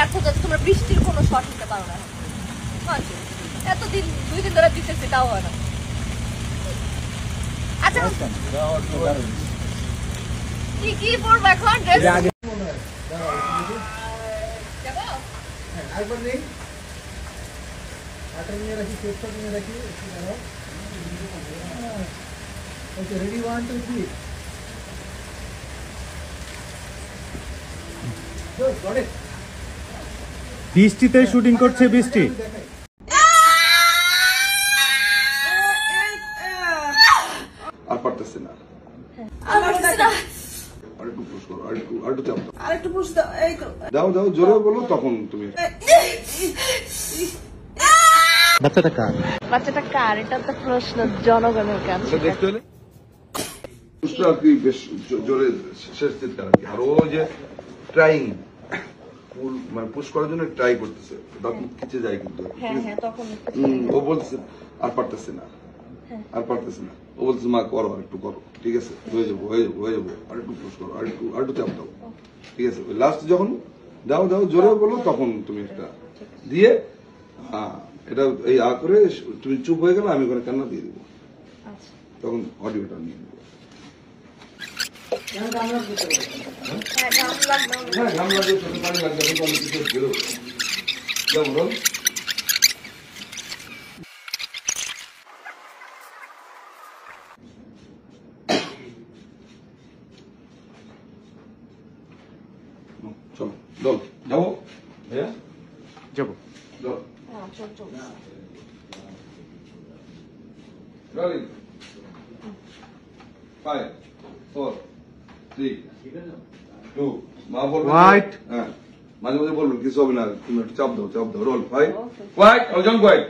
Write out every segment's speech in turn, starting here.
ব্যর্থতা, তোমরা বৃষ্টির কোনো শট নিতে পারো না। এতদিন 2 দিন ধরে দিতেছি, তাও হয় না। আচ্ছা কি পড়বো এখন? ড্রেস ready 1 2 3 got it বৃষ্টিতে শুটিং করছে বৃষ্টি আর পারতেছে না আরেকটু পুশ করো আরেকটু চাপ দাও আরেকটু পুশ দাও এই তো দাও জোরে বলো তখন তুমি বাচ্চাটা কার এটা তো প্রশ্ন জনগণের কাছে। দেখতে হলে পুশটা আর কি বেশ জোরে শেষ চিৎকার আর কি। আর ও যে ট্রাইং মানে পুশ করার জন্য ট্রাই করতেছে, দাঁত খিচে যায় কিন্তু তখন ও বলতেছে আর পারতেছে না ও বলতেছে মা করো আর একটু করো, ঠিক আছে হয়ে যাবো আর একটু পুশ করো আর একটু চাপ দাও, ঠিক আছে। লাস্ট যখন দাও জোরে বলো তখন তুমি একটা দিয়ে এটা এই করে তুমি চুপ হয়ে গেলে আমি ওখানে কান্না দিয়ে দেবো, তখন অডিওটা নিয়ে নেবো। ঘাম লাগবে পানি লাগবে যেমন চলো দল যাবো ভাইয়া যাবো দল Rolling. 5, 4, 3, 2. মা বলবে হোয়াইট। হ্যাঁ মাঝে মাঝে বলবো কিছু হবে না, তুমি একটু চাপ দাও রোল 5 হোয়াইট অলজন হোয়াইট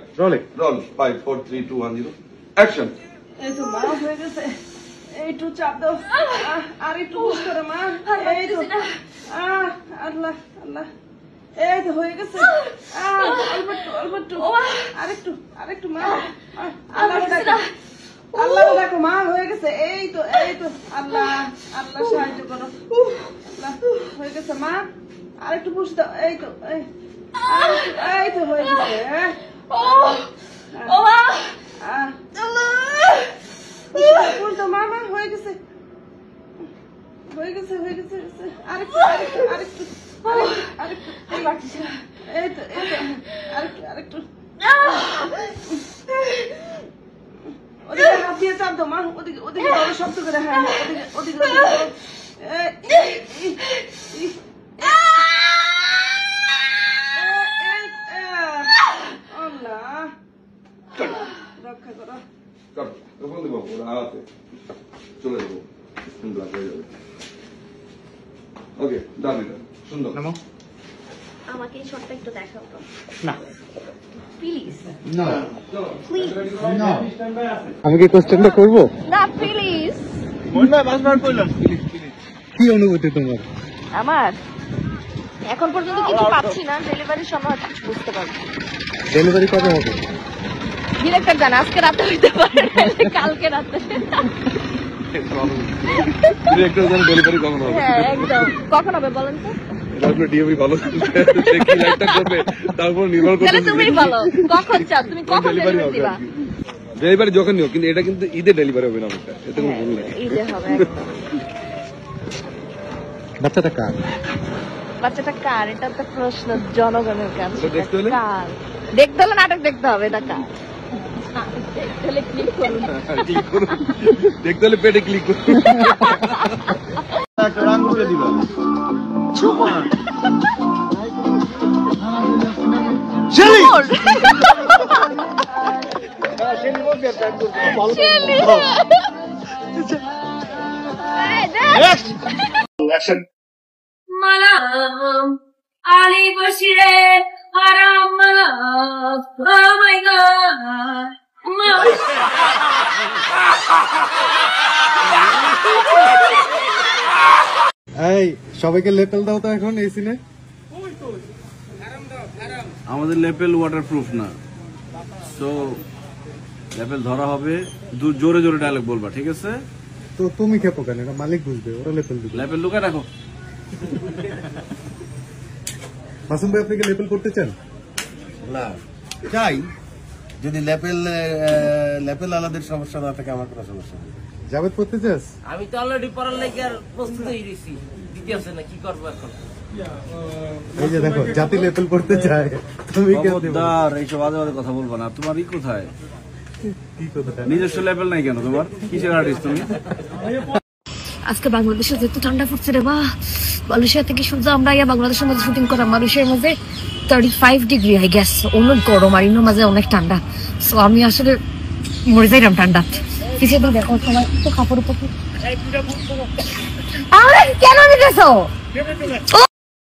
রোল 5 4 3 2 1 0 অ্যাকশন। এই তো মা হয়ে গেছে, একটু চাপ দাও আর একটু পুশ করো মা, এই তো আল্লাহ এই তো হয়ে গেছে, আরেকটু মা, আল্লাহ দেখো মা হয়ে গেছে, এই তো আল্লাহ সাহায্য করো, হয়ে গেছে মা আরেকটু পুশ দাও, এই তো হয়ে গেছে, পুশ দাও মা হয়ে গেছে আরেকটু এই তো আরেকটু ওদিকে হাত দিয়ে চাপ দাও মা, ওদিকে বড় শক্ত করে, হ্যাঁ ওদিকে রক্ষা করো চলে যাবো ওকে ডান এটা সুন্দর। আমাকে এই শটটা একটু দেখাও তো না প্লিজ। আমি কি কোশ্চেনটা করবো না প্লিজ। কি অনুভূতি তোমার? আমার এখন পর্যন্ত কিছু পাচ্ছি না, ডেলিভারির সময় হয়তো কিছু বুঝতে পারবো। ডেলিভারি কবে হবে? ডিরেক্টর জানা আজকে রাতে হইতে পারে, কালকে রাতে। ডিরেক্টর জানা ডেলিভারি কখন হবে? হ্যাঁ একদম। কখন হবে বলেন তো? তারপর ডিএবি ভালো সে কি লাইকটা করবে তারপর নির্ভর করবে। তাহলে তুমি বলো কখন চাও, তুমি কখন ডেলিভারি দিবা? ডেলিভারি যখন নিও, কিন্তু এটা কিন্তু ঈদে ডেলিভারি হবে না, আমাকে এতে কোনো ভুল নেই। ঈদে হবে একদম। বাচ্চাটা কার? এটা তো প্রশ্ন জনগণের কাছে। দেখতে হলে নাটক দেখতে হবে, এটা কার? দেখতে হলে ক্লিক করুন, দেখতে হলে পেটে ক্লিক করুন। একটা রান করে দিবা Malam Ali Bashire Haram Malam. Oh my God. এই সবাইকে লেপেল দাও তো এখন এই সিনে। আমাদের লেপেল ওয়াটারপ্রুফ না, সো লেপেল ধরা হবে, জোরে জোরে ডায়লগ বলবা, ঠিক আছে? তো তুমি খেপো কেন? এটা মালিক বুঝবে, ওরা লেপেল দিবে। লেপেল লুকায় রাখো। মাসুম ভাই আপনি কি লেপেল করতে চান? না চাই, যদি লেপেল আলাদের সমস্যা না থাকে আমার কোনো সমস্যা নেই। জাভেদ পড়তে চাস? আমি তো অলরেডি পড়ার লাগে আর প্রস্তুত হয়ে গেছি, দিতে আছে না, কি করবো এখন? এই যে দেখো, জাতি লেপেল পড়তে চায়, তুমি কি দেবো? খবরদার এইসব আজে বাজে কথা বলবা না। তোমার ই কোথায়? কি কথা? নিজস্ব লেভেল নাই কেন তোমার? কিসের আর্টিস্ট তুমি? আজকে বাংলাদেশে যেহেতু ঠান্ডা পড়ছে রে বা, মালয়েশিয়া থেকে শুধু আমরা বাংলাদেশের মধ্যে শুটিং করা, মালয়েশিয়ার মধ্যে 35 ডিগ্রি আই গেস, অনেক গরম আর ইনোর মাঝে অনেক ঠান্ডা। সো আমি আসলে মরে যাইলাম ঠান্ডা। পিছিয়ে দিয়ে দেখো তোমার তো কাপড় উপর কেন দিতেছো?